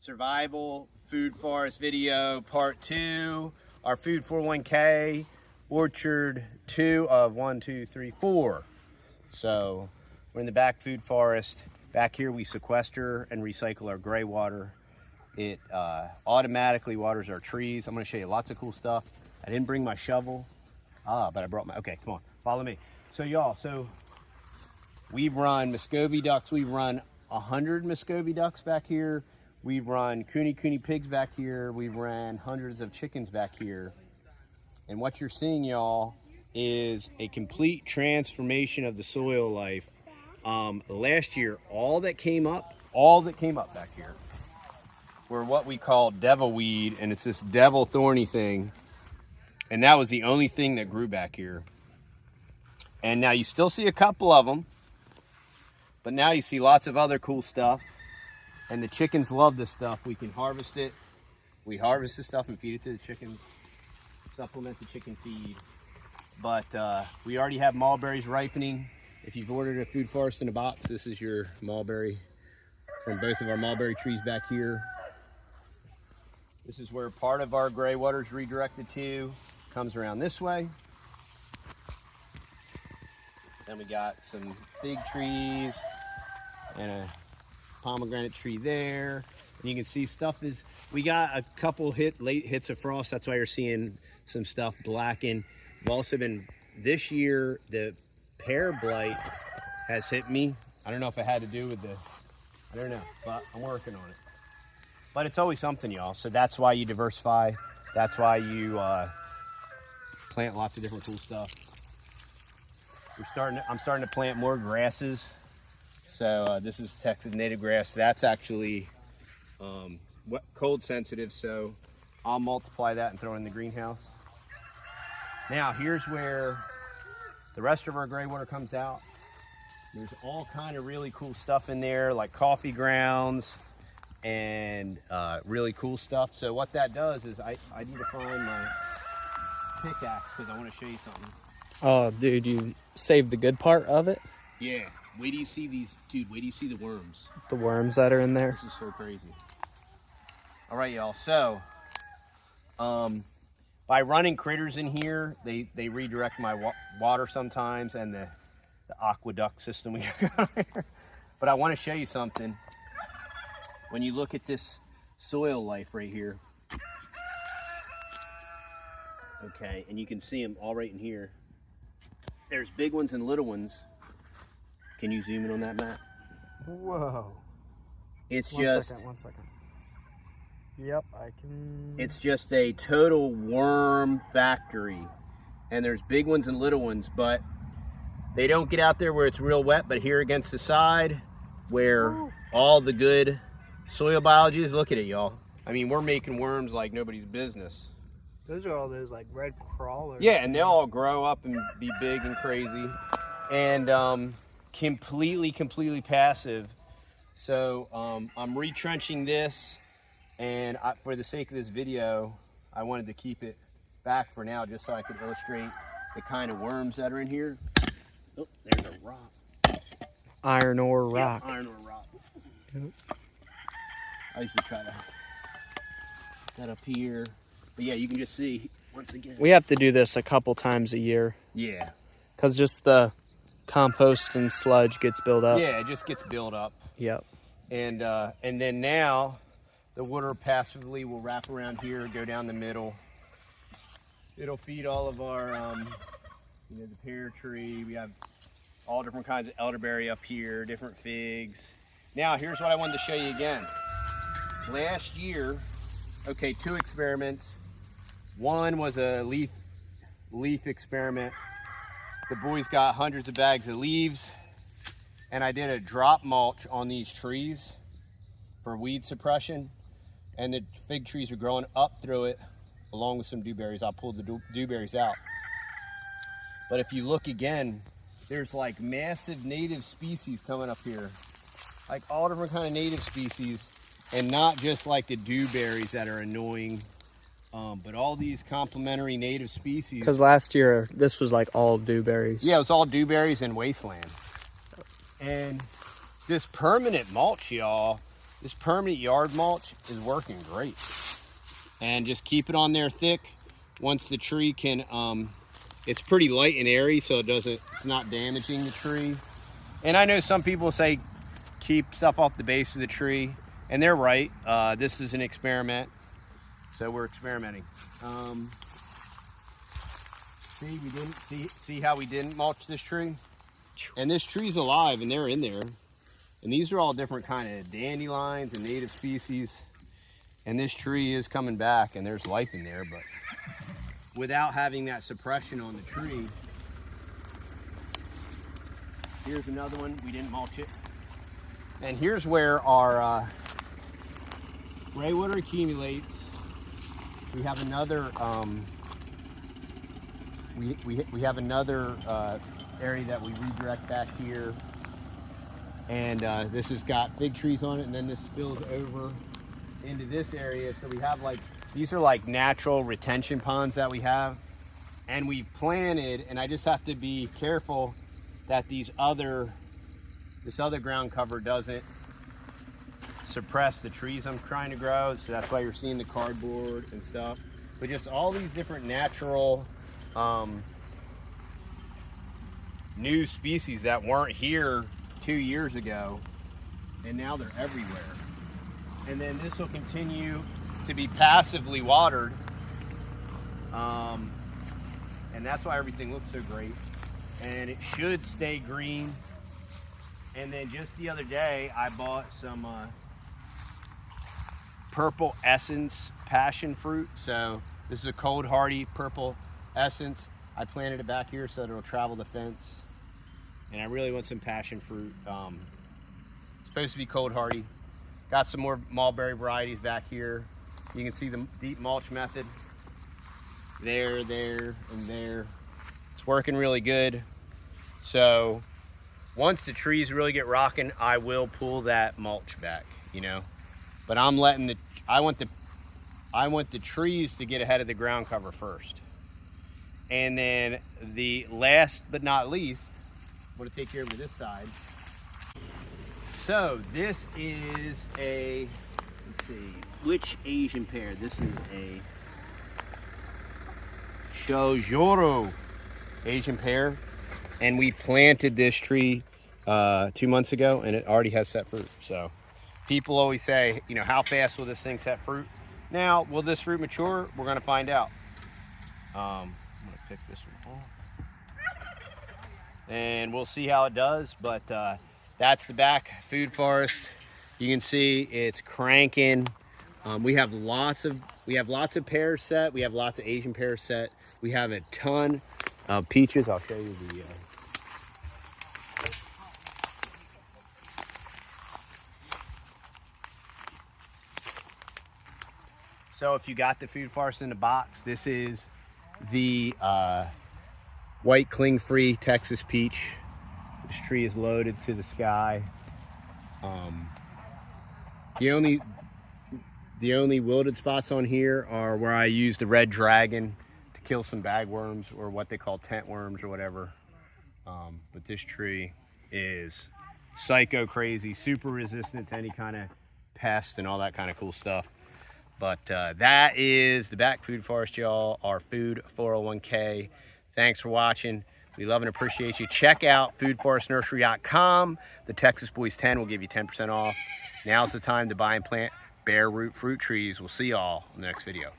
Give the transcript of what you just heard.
Survival Food Forest video part 2. Our Food 401k orchard 2 of 1, 2, 3, 4. So we're in the back food forest. Back here we sequester and recycle our gray water. It automatically waters our trees. I'm going to show you lots of cool stuff. I didn't bring my shovel, but I brought my, okay, come on, follow me. So y'all, we've run Muscovy ducks. We've run 100 Muscovy ducks back here. We've run cooney pigs back here. We've ran hundreds of chickens back here. And what you're seeing, y'all, is a complete transformation of the soil life. Last year, all that came up back here were what we call devil weed, and it's this devil thorny thing. And that was the only thing that grew back here. And now you still see a couple of them, but now you see lots of other cool stuff. And the chickens love this stuff. We can harvest it. We harvest this stuff and feed it to the chickens, supplement the chicken feed. But we already have mulberries ripening. If you've ordered a food forest in a box, this is your mulberry from both of our mulberry trees back here. This is where part of our gray water is redirected to. Comes around this way. Then we got some fig trees and a pomegranate tree there. And you can see stuff is, we got a couple late hits of frost. That's why you're seeing some stuff blacken. We've also been, this year, the pear blight has hit me. I don't know if it had to do with I don't know, but I'm working on it. But it's always something, y'all. So that's why you diversify. That's why you plant lots of different cool stuff. I'm starting to plant more grasses. So this is Texas native grass. That's actually cold sensitive, so I'll multiply that and throw it in the greenhouse. Now here's where the rest of our gray water comes out. There's all kind of really cool stuff in there, like coffee grounds and really cool stuff. So what that does is I need to find my pickaxe because I want to show you something. Oh, dude, you saved the good part of it? Yeah. Wait till you see these, dude, wait till you see the worms. The worms that are in there? This is so crazy. All right, y'all, so by running critters in here, they redirect my water sometimes and the aqueduct system we got here. But I want to show you something. When you look at this soil life right here, okay, and you can see them all right in here. There's big ones and little ones. Can you zoom in on that map? Whoa. It's one just... second. Yep, I can... It's just a total worm factory. And there's big ones and little ones, but they don't get out there where it's real wet, but here against the side, where all the good soil biology is. Look at it, y'all. I mean, we're making worms like nobody's business. Those are all those like red crawlers. Yeah, and they'll all grow up and be big and crazy. And completely passive. So I'm retrenching this, and for the sake of this video, I wanted to keep it back for now just so I could illustrate the kind of worms that are in here. Oh, there's a rock. Iron ore rock. Yeah, iron ore rock. Yep. I used to try to that up here. But yeah, you can just see once again. We have to do this a couple times a year. Yeah. Because just the compost and sludge gets built up. Yeah, it just gets built up. Yep. And then now the water passively will wrap around here, go down the middle. It'll feed all of our, the pear tree. We have all different kinds of elderberry up here, different figs. Now, here's what I wanted to show you again. Last year, okay, 2 experiments. One was a leaf experiment. The boys got hundreds of bags of leaves, and I did a drop mulch on these trees for weed suppression, and the fig trees are growing up through it along with some dewberries. I'll pull the dewberries out. But if you look again, there's like massive native species coming up here, like all different kind of native species, and not just like the dewberries that are annoying. But all these complementary native species. Because last year, this was like all dewberries. Yeah, it was all dewberries and wasteland. And this permanent mulch, y'all, This permanent yard mulch is working great. And just keep it on there thick. Once the tree can, it's pretty light and airy, so it's not damaging the tree. And I know some people say keep stuff off the base of the tree, and they're right. This is an experiment, so we're experimenting. See how we didn't mulch this tree? And this tree's alive, and they're in there. And these are all different kind of dandelions and native species. And this tree is coming back, and there's life in there, but without having that suppression on the tree. Here's another one, we didn't mulch it. And here's where our gray water accumulates. We have another we have another area that we redirect back here. And this has got big trees on it, and then this spills over into this area. So we have these are like natural retention ponds that we have. And we planted, and I just have to be careful that this other ground cover doesn't suppress the trees I'm trying to grow. So that's why you're seeing the cardboard and stuff. But just all these different natural new species that weren't here 2 years ago, and now they're everywhere. And then this will continue to be passively watered, and that's why everything looks so great. And it should stay green. And then just the other day I bought some purple essence passion fruit. So this is a cold hardy purple essence. I planted it back here so that it'll travel the fence. And I really want some passion fruit. It's supposed to be cold hardy. Got some more mulberry varieties back here. You can see the deep mulch method. There, and there. It's working really good. So once the trees really get rocking, I will pull that mulch back, you know. But I want the trees to get ahead of the ground cover first. And then the last but not least, I'm gonna take care of this side. So this is let's see, which Asian pear? This is a Shojoro Asian pear. And we planted this tree 2 months ago, and it already has set fruit. So people always say, you know, how fast will this thing set fruit? Now, will this fruit mature? We're gonna find out. I'm gonna pick this one off. And we'll see how it does, but that's the back food forest. You can see it's cranking. We have lots of pears set. We have lots of Asian pears set. We have a ton of peaches. I'll show you the so if you got the food forest in the box, this is the white cling-free Texas peach. This tree is loaded to the sky. The only wilted spots on here are where I use the red dragon to kill some bagworms, or what they call tent worms or whatever. But this tree is psycho crazy, super resistant to any kind of pest and all that kind of cool stuff. But that is the back food forest, y'all, our food 401k. Thanks for watching. We love and appreciate you. Check out foodforestnursery.com. The Texas Boys 10 will give you 10% off. Now's the time to buy and plant bare root fruit trees. We'll see y'all in the next video.